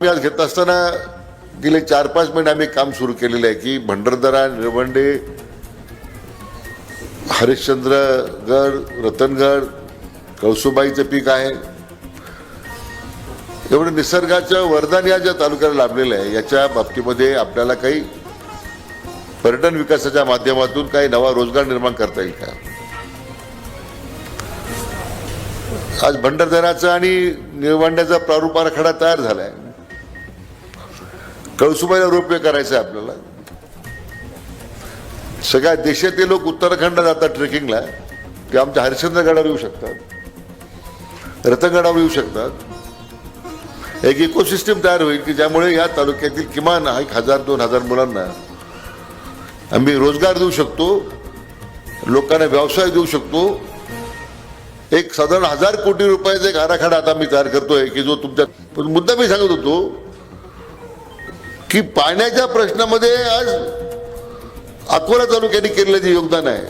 मी आज घेत असताना गेले 4-5 महिने आम्ही काम सुरू केलेलं आहे की भंडारदरा, निळवंडे, हरिश्चंद्रगड, रतनगड, कळसुबाईचं पीक आहे. एवढं निसर्गाचं वरदान या ज्या तालुक्याला लाभलेलं आहे याच्या बाबतीमध्ये आपल्याला काही पर्यटन विकासाच्या माध्यमातून काही नवा रोजगार निर्माण करता येईल का? आज भंडारदराचा आणि निळवंड्याचा प्रारूप आराखडा तयार झालाय. कळसुबाईला रोपवे करायचं आहे आपल्याला. सगळ्या देशातील लोक उत्तराखंडला जातात ट्रेकिंगला, ते आमच्या हरिश्चंद्रगडावर येऊ शकतात, रतनगडावर येऊ शकतात. एक इकोसिस्टम तयार होईल की ज्यामुळे या तालुक्यातील किमान 1000-2000 मुलांना आम्ही रोजगार देऊ शकतो, लोकांना व्यवसाय देऊ शकतो. एक साधारण 1000 कोटी रुपयाचा एक आराखडा आता मी तयार करतोय की जो तुमच्या मुद्दा मी सांगत होतो की पाण्याच्या प्रश्नामध्ये आज अकोला तालुक्याने केलेलं जे योगदान आहे,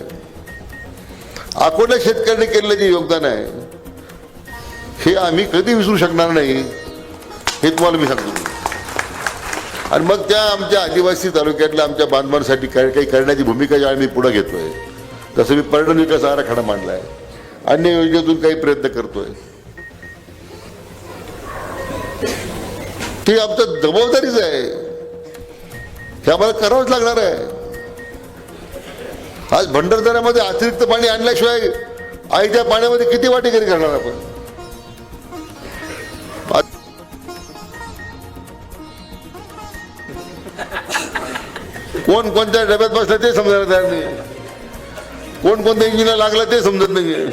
अकोला शेतकऱ्यांनी केलेलं जे योगदान आहे, हे आम्ही कधी विसरू शकणार नाही, हे तुम्हाला मी सांगतो. आणि मग त्या आमच्या आदिवासी तालुक्यातल्या आमच्या बांधवांसाठी काही करण्याची भूमिका ज्या आम्ही पुढे घेतोय, तसं मी पर्यटन विकास आराखडा मांडलाय, अन्य योजनेतून काही प्रयत्न करतोय. ती आमचं जबाबदारीच आहे, हे आम्हाला करावंच लागणार आहे. आज भंडारदऱ्यामध्ये अतिरिक्त पाणी आणल्याशिवाय आईच्या पाण्यामध्ये किती वाटेकरी करणार आपण? कोण कोणत्या डब्यात बसला ते समजायला तयार नाही, कोण कोणत्या इंजिनला लागला ते समजत नाहीये.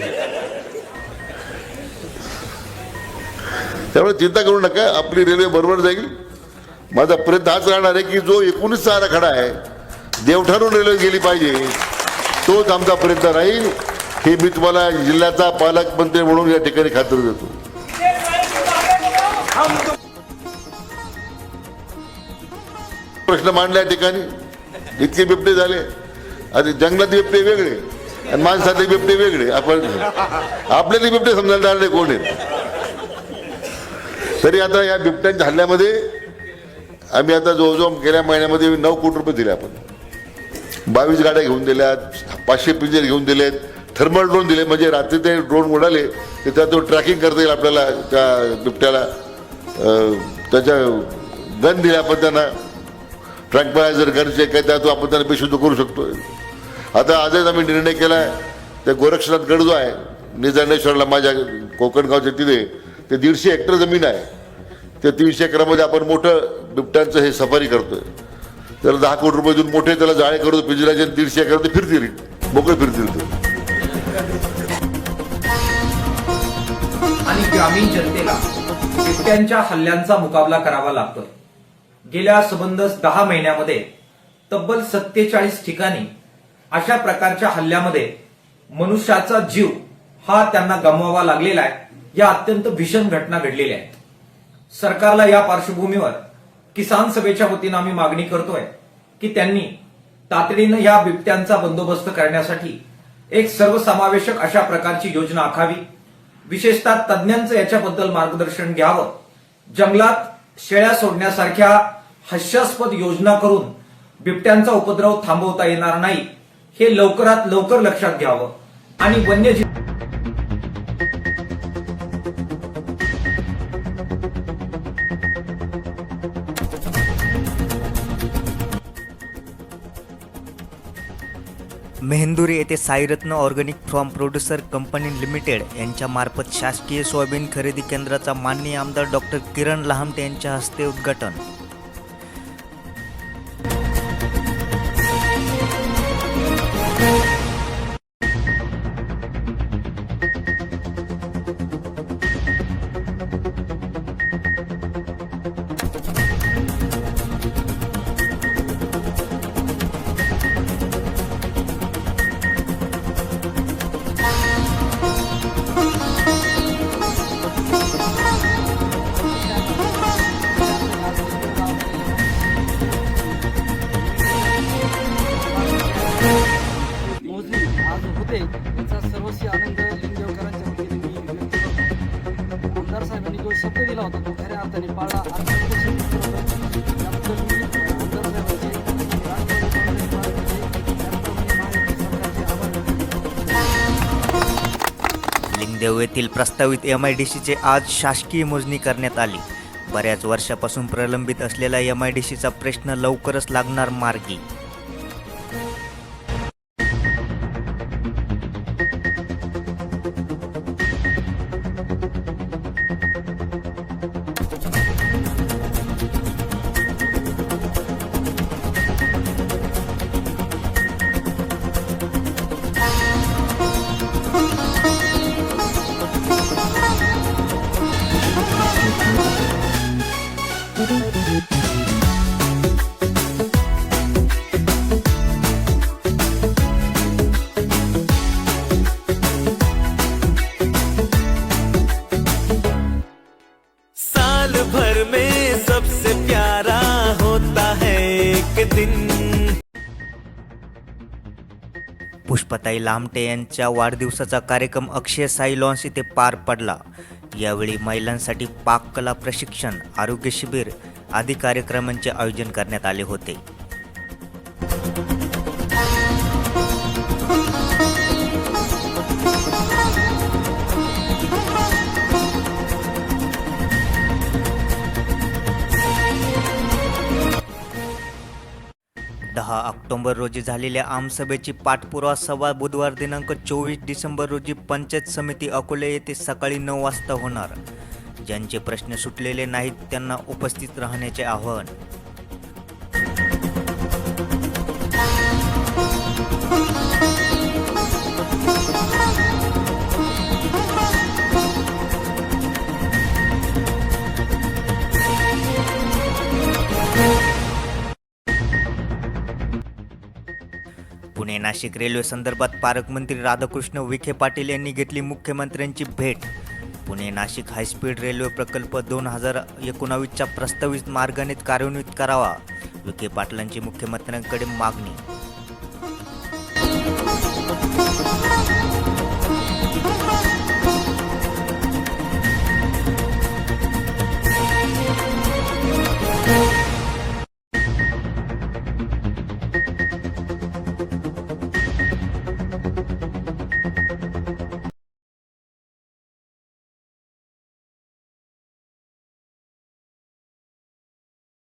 त्यामुळे चिंता करू नका, आपली रेल्वे बरोबर जाईल. माझा प्रयत्न हाच राहणार आहे की जो 19चा आराखडा आहे, देवठाणून रेल्वे गेली पाहिजे, तोच आमचा प्रयत्न राहील. हे मी तुम्हाला जिल्ह्याचा पालकमंत्री म्हणून या ठिकाणी खात्री देतो. प्रश्न मांडले या ठिकाणी, इतके बिबटे झाले. आता जंगलातले बिबटे वेगळे आणि माणसातले बिबटे वेगळे. आपण आपल्याला बिबटे समजायला तयार नाही कोण आहेत. तरी आता या बिबट्यांच्या हल्ल्यामध्ये आम्ही आता जवळजवळ गेल्या महिन्यामध्ये 9 कोटी रुपये दिले. आपण 22 गाड्या घेऊन दिल्यात, 500 पिंजरे घेऊन दिलेत, थर्मल ड्रोन दिले, म्हणजे रात्री ते ड्रोन उडाले तर त्यात ट्रॅकिंग करता येईल आपल्याला. त्या बिबट्याला त्याच्या गन दिले आपण त्यांना, ट्रँक्युलायझर गनचे काय, त्यातून आपण त्यांना बेशुद्ध करू शकतो. आता आजच आम्ही निर्णय केला आहे, त्या गोरक्षनाथ गड जो आहे निजानेश्वरला माझ्या कोकण गावच्या तिथे, ते 150 हेक्टर जमीन आहे. ते 300 एकरामध्ये आपण मोठं बिबट्यांचं हे सफारी करतोय. त्याला 10 कोटी रुपये देऊन मोठे त्याला जाळे करतो पिंजऱ्याचे, 150 एकर ते फिरतील, मोकळे फिरतील ते. आणि ग्रामीण जनतेला बिबट्यांच्या हल्ल्यांचा मुकाबला करावा लागतोय. गेल्या सबंध 10 महिन्यामध्ये तब्बल 47 ठिकाणी अशा प्रकारच्या हल्ल्यामध्ये मनुष्याचा जीव हा त्यांना गमवावा लागलेला आहे. या अत्यंत भीषण घटना घडलेल्या आहेत. सरकारला या पार्श्वभूमीवर किसान सभेच्या वतीनं आम्ही मागणी करतोय की त्यांनी तातडीनं या बिबट्यांचा बंदोबस्त करण्यासाठी एक सर्वसमावेशक अशा प्रकारची योजना आखावी. विशेषतः तज्ज्ञांचं याच्याबद्दल मार्गदर्शन घ्यावं. जंगलात शेळ्या सोडण्यासारख्या हास्यास्पद योजना करून बिबट्यांचा उपद्रव थांबवता येणार नाही, हे लवकरात लवकर लक्षात घ्यावं. आणि वन्यजीव मेहंदुरी येथे Sairatna organic farm producer company limited यांच्या मार्फत शासकीय सोयाबीन खरेदी केंद्राचा माननीय आमदार डॉक्टर किरण लहामटे यांच्या हस्ते उद्घाटन. शब्द दिला होता तो खऱ्या अर्थाने पाळला. आज प्रत्यक्ष दिसत होतं. त्याबद्दल मी आमदार साहेबांचे आणि राष्ट्रवादी काँग्रेस पार्टीचे त्याचप्रमाणे महायुती सरकारचे आभार व्यक्त करतो. लिंगदेव येथील प्रस्तावित MIDCचे आज शासकीय मोजणी करण्यात आली. बऱ्याच वर्षापासून प्रलंबित असलेला MIDCचा प्रश्न लवकरच लागणार मार्गी. साल भर में सबसे प्यारा होता है एक दिन. पुष्पताई लामटे यांच्या वाढदिवसाचा कार्यक्रम अक्षय साई लॉन्स येथे पार पडला. यावेळी महिलांसाठी पाककला प्रशिक्षण, आरोग्य शिबिर आदी कार्यक्रमांचे आयोजन करण्यात आले होते. ऑक्टोबर रोजी झालेल्या आमसभेची पाठपुरावा सभा बुधवार दिनांक 24 डिसेंबर रोजी पंचायत समिती अकोले येथे सकाळी 9 वाजता होणार. ज्यांचे प्रश्न सुटलेले नाहीत त्यांना उपस्थित राहण्याचे आवाहन. पुणे नाशिक रेल्वे संदर्भात पालकमंत्री राधाकृष्ण विखे पाटील यांनी घेतली मुख्यमंत्र्यांची भेट. पुणे नाशिक हायस्पीड रेल्वे प्रकल्प 2019च्या प्रस्तावित मार्गाने कार्यान्वित करावा. विखे पाटलांची मुख्यमंत्र्यांकडे मागणी.